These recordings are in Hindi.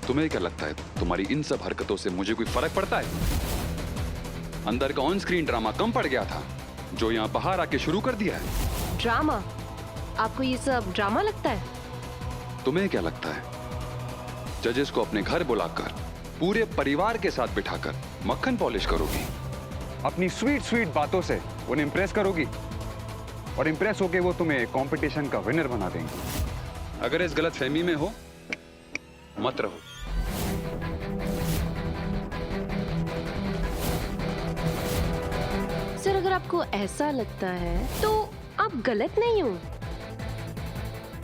तुम्हें क्या लगता है तुम्हारी इन सब हरकतों से मुझे कोई फर्क पड़ता है? अंदर का ऑन स्क्रीन ड्रामा कम पड़ गया था जो यहाँ बाहर आके शुरू कर दिया है। ड्रामा? आपको ये सब ड्रामा लगता है? तुम्हें क्या लगता है जजेस को अपने घर बुलाकर पूरे परिवार के साथ बिठाकर मक्खन पॉलिश करोगी, अपनी स्वीट स्वीट बातों से उन्हें इंप्रेस करोगी और इंप्रेस होके वो तुम्हें कंपटीशन का विनर बना देंगे? अगर इस गलत फहमी में हो मत रहो। सर, अगर आपको ऐसा लगता है तो आप गलत नहीं हो।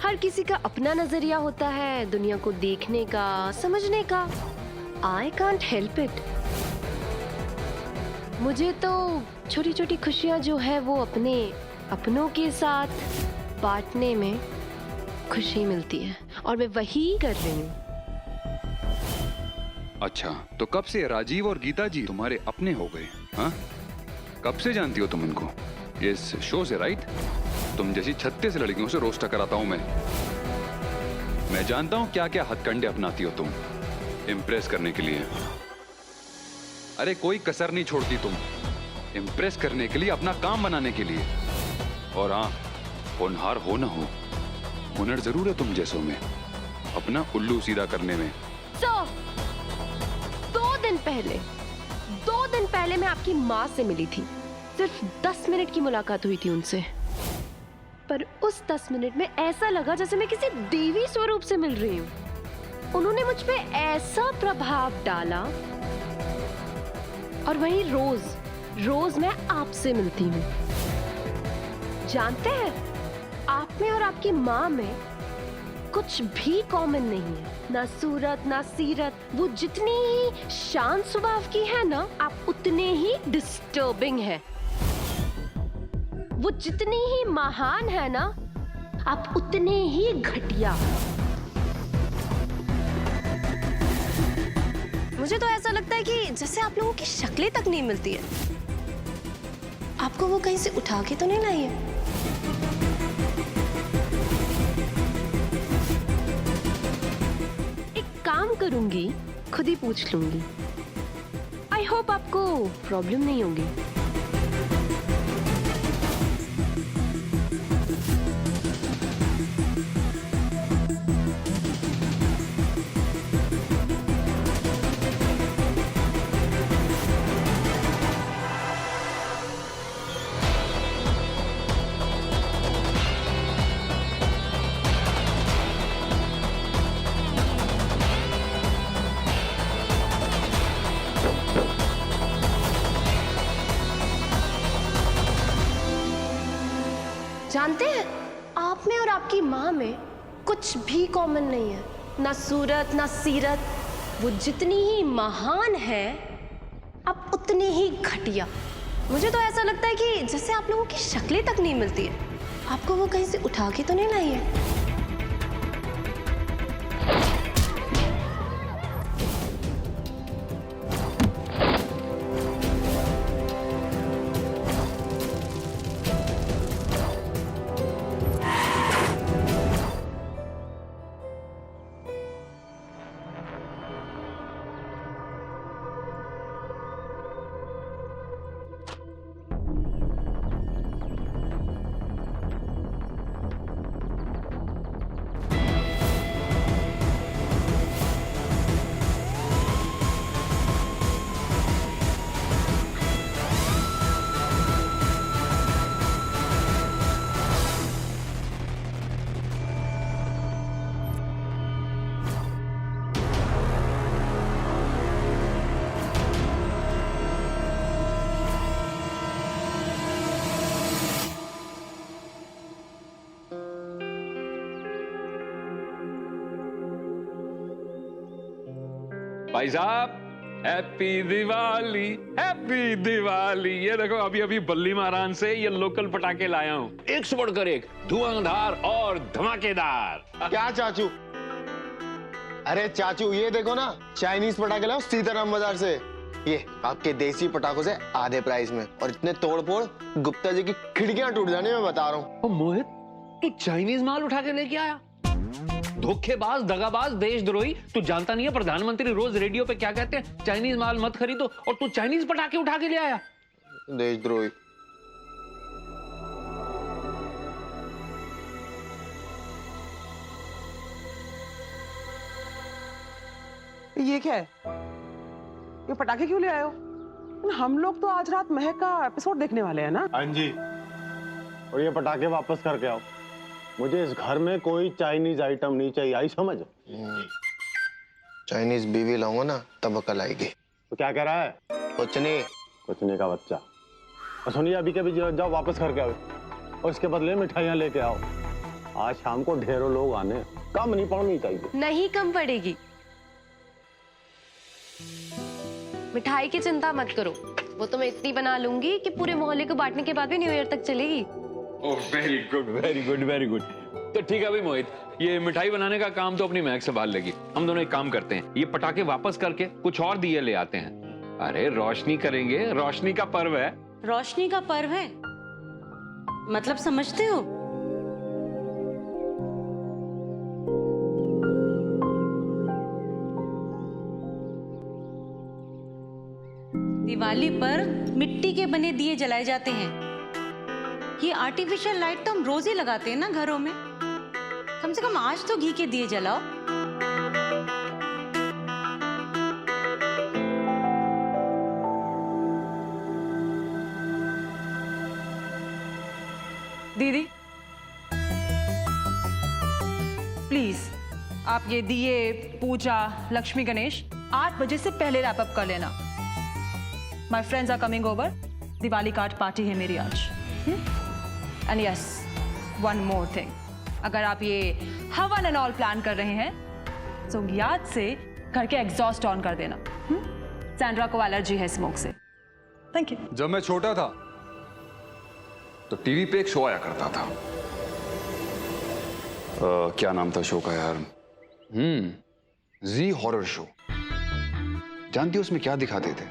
हर किसी का अपना नजरिया होता है दुनिया को देखने का, समझने का। I can't help it. मुझे तो छोटी छोटी खुशियां जो है वो अपने अपनों के साथ बांटने में खुशी मिलती है और मैं वही कर रही हूँ। अच्छा, तो कब से राजीव और गीता जी तुम्हारे अपने हो गए? हाँ, कब से जानती हो तुम इनको? इस शो से, राइट? तुम जैसी 36 लड़कियों से रोस्टर कराता हूं मैं जानता हूं क्या क्या हथकंडे अपनाती हो तुम इम्प्रेस करने के लिए। अरे कोई कसर नहीं छोड़ती तुम इम्प्रेस करने के लिए, अपना काम बनाने के लिए। और हाँ, होनहार हो ना हो, हुनर जरूर है तुम जैसों में अपना उल्लू सीधा करने में। दो दिन पहले मैं आपकी माँ से मिली थी। सिर्फ 10 मिनट की मुलाकात हुई थी उनसे, पर उस 10 मिनट में ऐसा लगा जैसे मैं किसी देवी स्वरूप से मिल रही हूँ। उन्होंने मुझ पे ऐसा प्रभाव डाला। और वहीं रोज मैं आपसे मिलती हूँ। जानते हैं, आप में और आपकी माँ में कुछ भी कॉमन नहीं है, ना सूरत ना सीरत। वो जितनी ही शांत स्वभाव की है ना, आप उतने ही डिस्टर्बिंग है। वो जितनी ही महान है ना, आप उतने ही घटिया। मुझे तो ऐसा लगता है कि जैसे आप लोगों की शक्लें तक नहीं मिलती है। आपको वो कहीं से उठा के तो नहीं लाई है? काम करूंगी, खुद ही पूछ लूंगी। आई होप आपको प्रॉब्लम नहीं होगी। जानते हैं, आप में और आपकी माँ में कुछ भी कॉमन नहीं है, ना सूरत ना सीरत। वो जितनी ही महान है, आप उतनी ही घटिया। मुझे तो ऐसा लगता है कि जैसे आप लोगों की शक्लें तक नहीं मिलती है। आपको वो कहीं से उठा के तो नहीं लाई है? भाई साहब, हैप्पी दिवाली, हैप्पी दिवाली। ये देखो, अभी अभी बल्ली महारान से ये लोकल पटाखे लाया हूँ, एक से बढ़कर एक, धुआंधार और धमाकेदार। क्या चाचू? अरे चाचू, ये देखो ना, चाइनीज पटाखे लाओ सीताराम बाजार से। ये आपके देसी पटाखों से आधे प्राइस में, और इतने तोड़फोड़ गुप्ता जी की खिड़कियां टूट जाने में बता रहा हूँ। मोहित, तू चाइनीज माल उठा के लेके आया? धोखेबाज, दगाबाज, देशद्रोही। तू जानता नहीं है प्रधानमंत्री रोज रेडियो पे क्या कहते हैं? चाइनीज माल मत खरीदो, और तू चाइनीज पटाखे उठा के ले आया। देशद्रोही। ये क्या है? ये पटाखे क्यों ले आए हो? हम लोग तो आज रात महक का एपिसोड देखने वाले हैं ना। हाँ जी, और ये पटाखे वापस करके आओ। मुझे इस घर में कोई चाइनीज आइटम नहीं चाहिए, आई समझ? चाइनीज बीवी लाऊंगा ना तब अकल आएगी। तो क्या कह रहा है? कुछ नहीं। कुछ नहीं का बच्चा। और सुनिए, अभी के अभी जाओ वापस करके आओ, और इसके बदले मिठाइयाँ लेके आओ। आज शाम को ढेरों लोग आने, कम नहीं पड़नी चाहिए। नहीं कम पड़ेगी। मिठाई की चिंता मत करो, वो तो मैं इतनी बना लूंगी कि पूरे मोहल्ले को बांटने के बाद भी न्यू ईयर तक चलेगी। Oh very good, very good, very good. तो ठीक है भाई मोहित, ये मिठाई बनाने का काम तो अपनी महक संभाल लेगी। हम दोनों एक काम करते हैं, ये पटाखे वापस करके कुछ और दिए ले आते हैं। अरे रोशनी करेंगे, रोशनी का पर्व है। रोशनी का पर्व है मतलब समझते हो? दिवाली पर मिट्टी के बने दिए जलाए जाते हैं। ये आर्टिफिशियल लाइट तो हम रोज ही लगाते हैं ना घरों में। कम से कम आज तो घी के दिए जलाओ। दीदी प्लीज आप ये दिए, पूजा, लक्ष्मी गणेश 8 बजे से पहले रैप अप कर लेना। My friends are coming over, Diwali card party है मेरी आज। And yes, one more thing, अगर आप ये हवन एंड ऑल प्लान कर रहे हैं तो याद से घर के एग्जॉस्ट ऑन कर देना। सैंड्रा को एलर्जी है स्मोक से। Thank you. जब मैं छोटा था तो टीवी पे एक शो आया करता था। क्या नाम था शो का यार? जी हॉरर शो। जानती हो उसमें क्या दिखाते थे?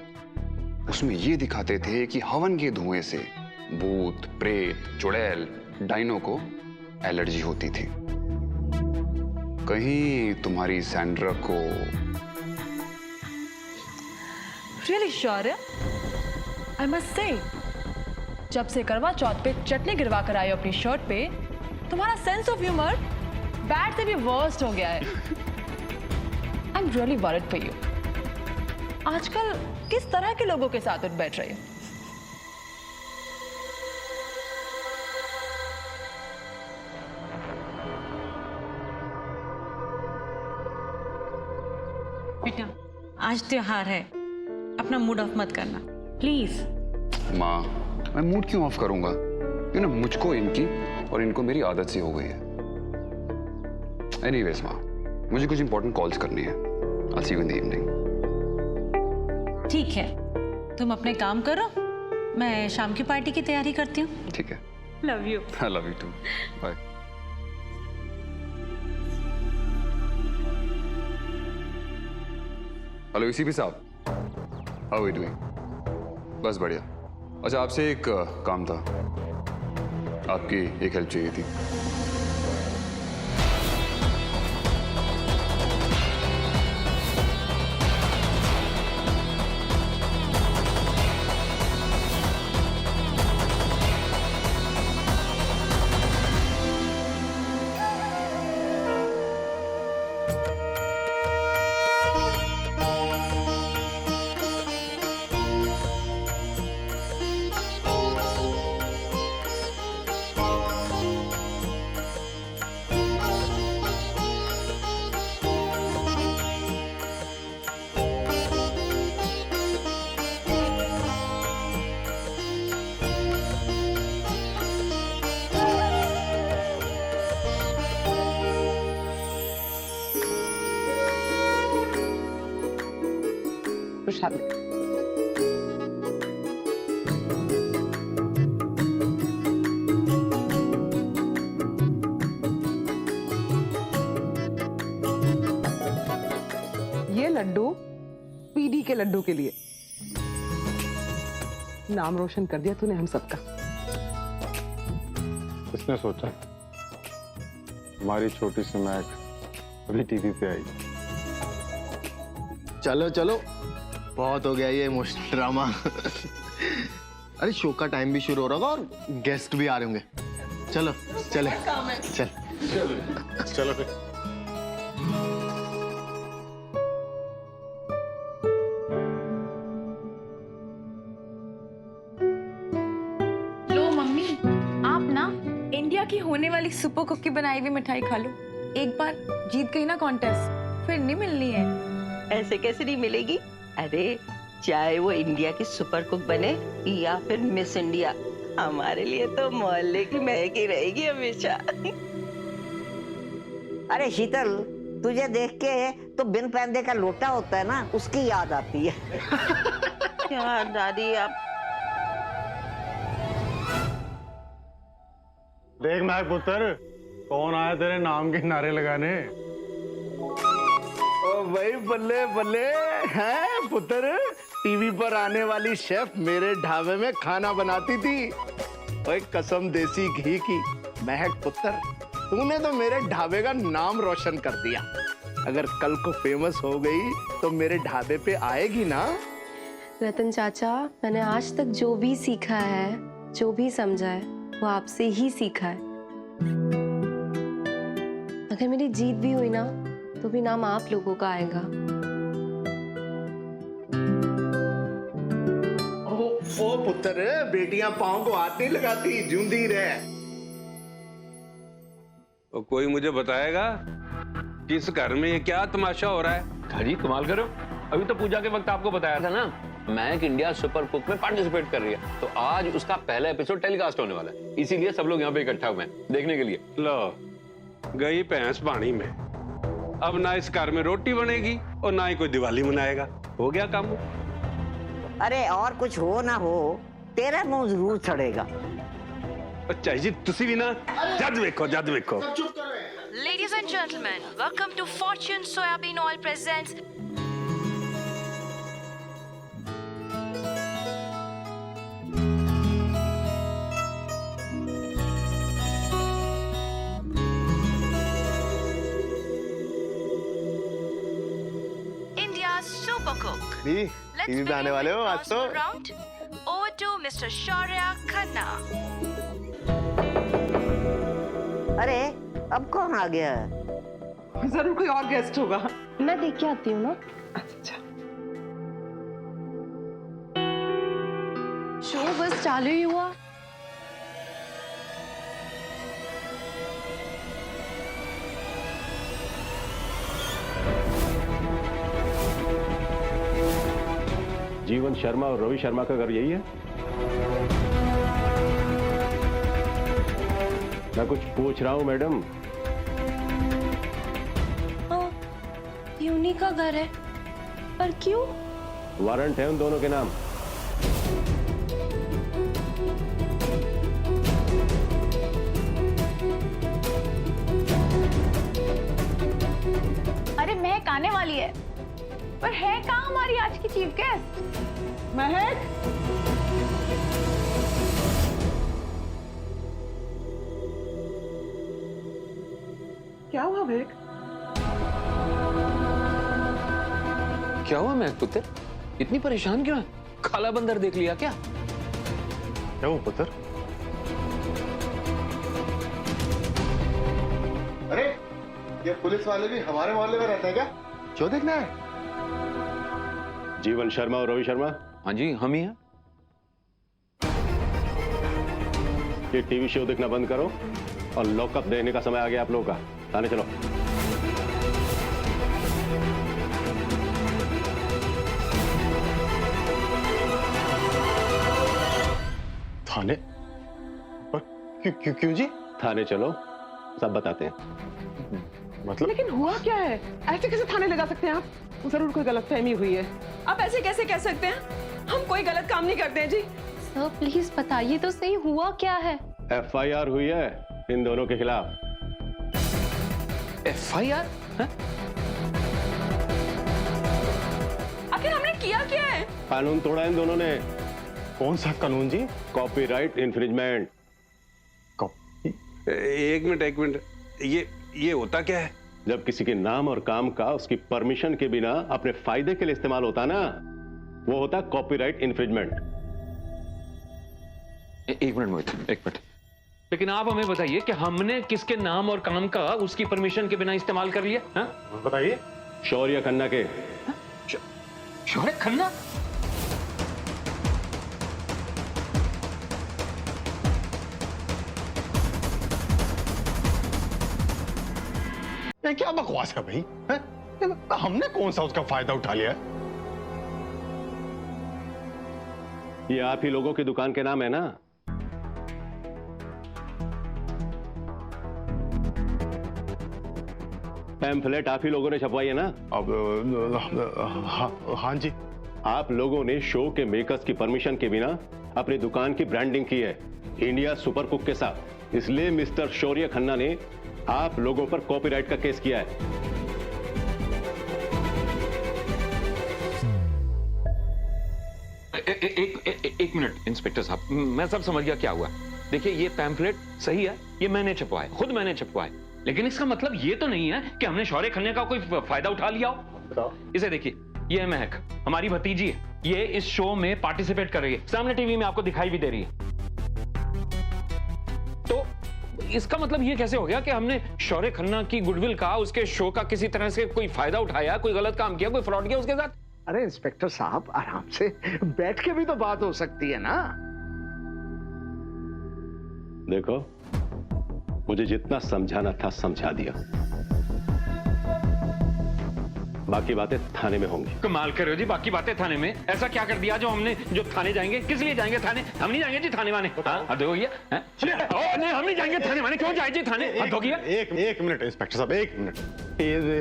उसमें ये दिखाते थे कि हवन के धुएं से भूत, प्रेत, चुड़ैल, डाइनो को एलर्जी होती थी। कहीं तुम्हारी सैंड्रा को? रियली श्योर है? आई मस्ट से, जब से करवा चौथ पे चटनी गिरवा कर आए हो अपनी शर्ट पे, तुम्हारा सेंस ऑफ ह्यूमर बैड से भी वर्स्ट हो गया है। I am really worried for you. आजकल किस तरह के लोगों के साथ उठ बैठ रही हो? बेटा आज त्योहार है, अपना मूड ऑफ मत करना प्लीज। माँ, मैं मूड क्यों ऑफ करूंगा? यू नो, मुझको इनकी और इनको मेरी आदत सी हो गई है। एनीवेज माँ, मुझे कुछ इंपॉर्टेंट कॉल्स करनी है। I'll see you in the evening. ठीक है, तुम अपने काम करो, मैं शाम की पार्टी की तैयारी करती हूँ। ठीक है। Love you. I love you too. Bye. Hello ECP साहब, हाउ आर यू डूइंग? बस बढ़िया। अच्छा, आपसे एक काम था, आपकी एक हेल्प चाहिए थी। खुशहाल। ये लड्डू पीडी के लड्डू के लिए। नाम रोशन कर दिया तूने हम सबका। किसने सोचा हमारी छोटी सी महक अभी टीवी पे आई। चलो चलो, बहुत हो गया ये इमोशनल ड्रामा। अरे शो का टाइम भी शुरू हो रहा होगा और गेस्ट भी आ रहे होंगे। चलो चले चलो फिर। लो मम्मी, आप ना इंडिया की होने वाली सुपर कुक की बनाई हुई मिठाई खा लो। एक बार जीत गई ना कॉन्टेस्ट, फिर नहीं मिलनी है। ऐसे कैसे नहीं मिलेगी? अरे चाहे वो इंडिया की सुपर कुक बने या फिर मिस इंडिया, हमारे लिए तो मोहल्ले की महक ही रहेगी हमेशा। अरे शीतल, तुझे देख के तो बिन पैंदे का लोटा होता है ना, उसकी याद आती है। क्या दादी आप? देख महक पुत्र, कौन आया तेरे नाम के नारे लगाने। ओ भाई बल्ले बल्ले हैं पुत्र, टीवी पर आने वाली शेफ मेरे ढाबे में खाना बनाती थी। ओए कसम देसी घी की। महक पुत्र, तूने तो मेरे ढाबे का नाम रोशन कर दिया। अगर कल को फेमस हो गई तो मेरे ढाबे पे आएगी ना? रतन चाचा, मैंने आज तक जो भी सीखा है, जो भी समझा है, वो आपसे ही सीखा है। अगर मेरी जीत भी हुई ना, तो भी नाम आप लोगों का आएगा। ओ पुत्र, बेटियां पाँव को हाथ नहीं लगाती, जूंदी रहे। तो कोई मुझे बताएगा कि इस घर में ये क्या तमाशा हो रहा है? जी कमाल करो, अभी तो पूजा के वक्त आपको बताया था ना, महक इंडिया सुपर कुक में पार्टिसिपेट कर रही है, तो आज उसका पहला एपिसोड टेलीकास्ट होने वाला है, इसीलिए सब लोग यहाँ पे इकट्ठा हुए हैं देखने के लिए। लो गई भैंस पानी में, अब ना इस घर में रोटी बनेगी और ना ही कोई दिवाली मनाएगा। हो गया काम। अरे और कुछ हो ना हो, तेरा मुंह जरूर सड़ेगा। अच्छा जी, तुसी भी ना जद देखो जद देखो। Ladies and gentlemen, welcome to Fortune Soybean Oil presents India's Super Cook. TV पे आने वाले हो आज तो। Round over to Mr. Shaurya Khanna. अरे अब कौन आ गया है? जरूर कोई और गेस्ट होगा। मैं देख के आती हूँ ना। अच्छा, शो बस चालू ही हुआ। जीवन शर्मा और रवि शर्मा का घर यही है? मैं कुछ पूछ रहा हूँ मैडम। हाँ, ये उन्हीं का घर है, पर क्यों? वारंट है उन दोनों के नाम। अरे महक आने वाली है, पर है कहाँ हमारी आज की चीफ गेस्ट? महक, क्या हुआ महक? क्या हुआ महक पुत्र, इतनी परेशान क्यों है? काला बंदर देख लिया क्या? क्या हुआ पुत्र? अरे ये पुलिस वाले भी हमारे मोहल्ले में रहते हैं क्या? शो देखना है? जीवन शर्मा और रवि शर्मा? हाँ जी, हम ही हैं। ये टीवी शो देखना बंद करो और लॉकअप देने का समय आ गया आप लोगों का। थाने चलो। थाने? पर क्यों जी? थाने चलो, सब बताते हैं। मतलब? लेकिन हुआ क्या है? ऐसे कैसे थाने लगा सकते हैं आप? जरूर कोई गलतफहमी हुई है। आप ऐसे कैसे कह सकते हैं? हम कोई गलत काम नहीं करते हैं जी। सर प्लीज बताइए तो सही, हुआ क्या है? FIR हुई है इन दोनों के खिलाफ। FIR? आखिर हमने किया क्या है? कानून तोड़ा इन दोनों ने। कौन सा कानून जी? Copyright infringement. एक मिनट, ये होता क्या है? जब किसी के नाम और काम का उसकी परमिशन के बिना अपने फायदे के लिए इस्तेमाल होता ना, वो होता कॉपीराइट इन्फ्रिंजमेंट। एक मिनट मोहित, एक मिनट। लेकिन आप हमें बताइए कि हमने किसके नाम और काम का उसकी परमिशन के बिना इस्तेमाल कर लिया? हाँ? बताइए। शौर्य खन्ना के। शौर्य खन्ना? ये क्या बकवास है भाई? है? हमने कौन सा उसका फायदा उठा लिया? ये आप ही लोगों की दुकान के नाम है ना? पैम्फलेट आप ही लोगों ने छपवाई है ना? अब हाँ जी। आप लोगों ने शो के मेकर्स की परमिशन के बिना अपनी दुकान की ब्रांडिंग की है इंडिया सुपर कुक के साथ। इसलिए मिस्टर शौर्य खन्ना ने आप लोगों पर कॉपीराइट का केस किया है। एक मिनट इंस्पेक्टर साहब, मैं सब समझ गया क्या हुआ। देखिए ये पैम्फलेट सही है, ये मैंने छपवाया, खुद मैंने छपवाया, लेकिन इसका मतलब ये तो नहीं है कि हमने शौर्य खन्ना का कोई फायदा उठा लिया हो। इसे देखिए, ये है महक, हमारी भतीजी है, ये इस शो में पार्टिसिपेट कर रही है, सामने टीवी में आपको दिखाई भी दे रही है। तो इसका मतलब ये कैसे हो गया कि हमने शौर्य खन्ना की गुडविल का, उसके शो का किसी तरह से कोई फायदा उठाया, कोई गलत काम किया, कोई फ्रॉड किया उसके साथ? अरे इंस्पेक्टर साहब, आराम से बैठ के भी तो बात हो सकती है ना। देखो, मुझे जितना समझाना था समझा दिया, बाकी बातें थाने में होंगी। कमाल कर रहे हो जी, बाकी बातें थाने में? ऐसा क्या कर दिया जो थाने जाएंगे? किस लिए जाएंगे थाने? हम नहीं जाएंगे जी थाने वाने। देखो ये नहीं, हम नहीं जाएंगे थाने वाने। क्यों जाए जी थाने? एक मिनट इंस्पेक्टर साहब, एक मिनट।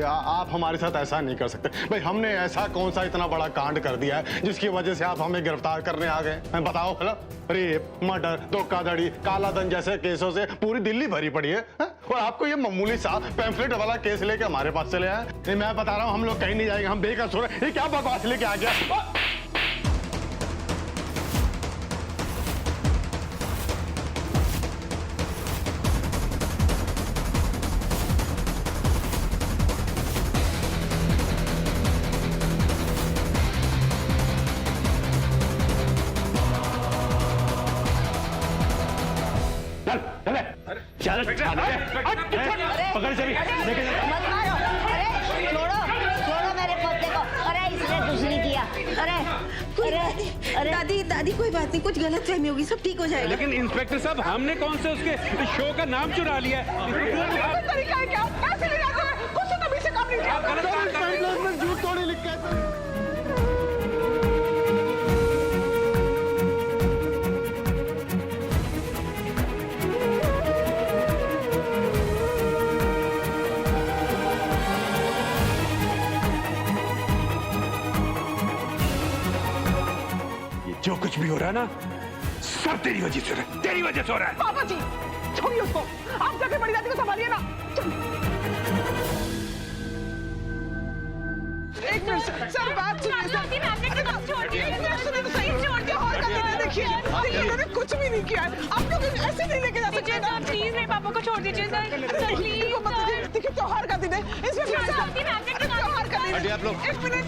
आप हमारे साथ ऐसा नहीं कर सकते भाई। हमने ऐसा कौन सा इतना बड़ा कांड कर दिया है जिसकी वजह से आप हमें गिरफ्तार करने आ गए? बताओ भला। रेप, मर्डर, धोखाधड़ी, काला धन जैसे केसों से पूरी दिल्ली भरी पड़ी है, और आपको ये मामूली सा पैम्फलेट वाला केस लेके हमारे पास चले आए। मैं बता रहा हूँ, हम लोग कहीं नहीं जाएंगे, हम बेकसूर हैं। ये क्या बकवास लेके आ गया? पकड़ चली, मत मारो। अरे छोड़ो मेरे पोते को। अरे इसने दूसरी किया। अरे दादी दादी कोई बात नहीं, कुछ गलत फहमी होगी, सब ठीक हो जाएगा। लेकिन इंस्पेक्टर साहब, हमने कौन से उसके शो का नाम चुरा लिया है? तरीका है क्या? पैसे नहीं जाते हैं, कुछ तो तभी से काम नहीं किया। झूठ थोड़ी लिख के। जो कुछ भी हो रहा है ना, सब तेरी वजह से हो रहा है, तेरी वजह से हो रहा है। पापा जी छोड़िए उसको, आप जाके बड़ी दादी को संभालिए ना। एक मिनट सर, बात सुनिए सर। देखिए इन्होंने कुछ भी नहीं किया, आप लोग ऐसे नहीं लेके जा सकते। प्लीज मेरे पापा को छोड़ दीजिए सर। देखिए त्योहार का दिन है, इसमें त्योहार का दिन है। आप लोग एक मिनट।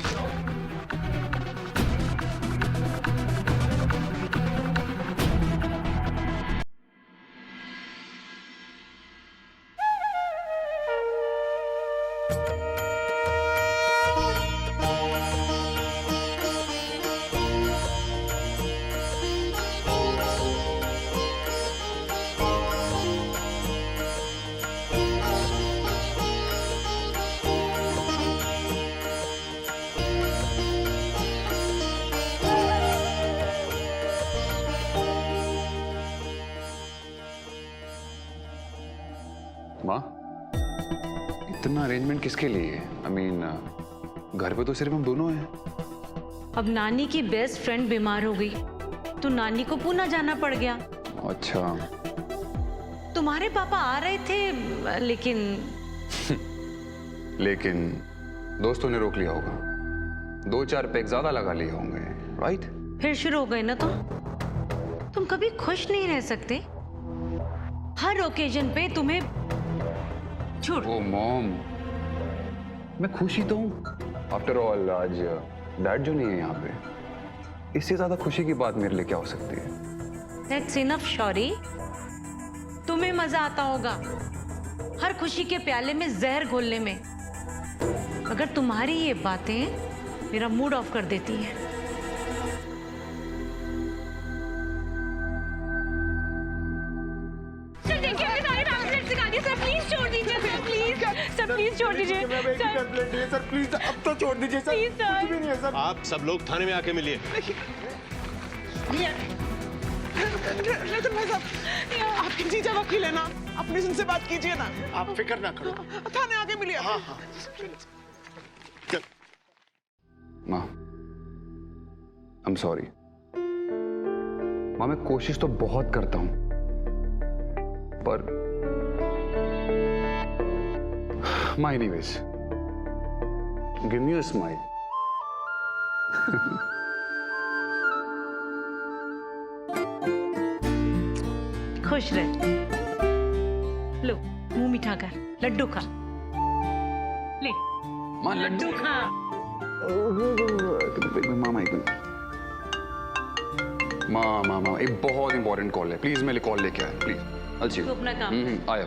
माँ, इतना अरेंजमेंट किसके लिए है? I mean, घर पे तो सिर्फ हम दोनों हैं। अब नानी की बेस्ट फ्रेंड बीमार हो गई तो नानी को पुणे जाना पड़ गया। अच्छा। तुम्हारे पापा आ रहे थे लेकिन दोस्तों ने रोक लिया होगा, 2-4 पैक ज्यादा लगा लिए होंगे, राइट? फिर शुरू हो गए ना तुम कभी खुश नहीं रह सकते? हर ओकेजन पे तुम्हें ओ मॉम, मैं खुश ही तो हूँ। आफ्टर ऑल आज डैड जो नहीं है यहाँ पे, इससे ज्यादा खुशी की बात मेरे लिए क्या हो सकती है? That's enough, Shauri. तुम्हें मजा आता होगा हर खुशी के प्याले में जहर घोलने में, मगर तुम्हारी ये बातें मेरा मूड ऑफ कर देती हैं। सर देखिए मैं सारे पैम्फलेट सिखा दिए सर, प्लीज छोड़ दीजिए सर, प्लीज सर, प्लीज छोड़ दीजिए सर प्लीज अब तो छोड़ दीजिए सर। Please sir. कुछ भी नहीं है सर। आप सब लोग थाने में आके मिलिए। रतन भाई साहब, आपके जीजा वकील है ना, आप प्लीज उनसे बात कीजिए ना। आप फिक्र ना करो। थाने आके मिलिए। हाँ हाँ। माँ, आई एम सॉरी। माँ, मैं कोशिश तो बहुत करता हूं, पर माँ anyways, give me a smile. खुश रह। लो मुंह मीठा कर, लड्डू खा। ले माँ लड्डू खा। मामा एक मिनट। माँ एक बहुत इंपॉर्टेंट कॉल है, प्लीज मेरे कॉल लेके आए प्लीज। तू अपना काम कर। आया।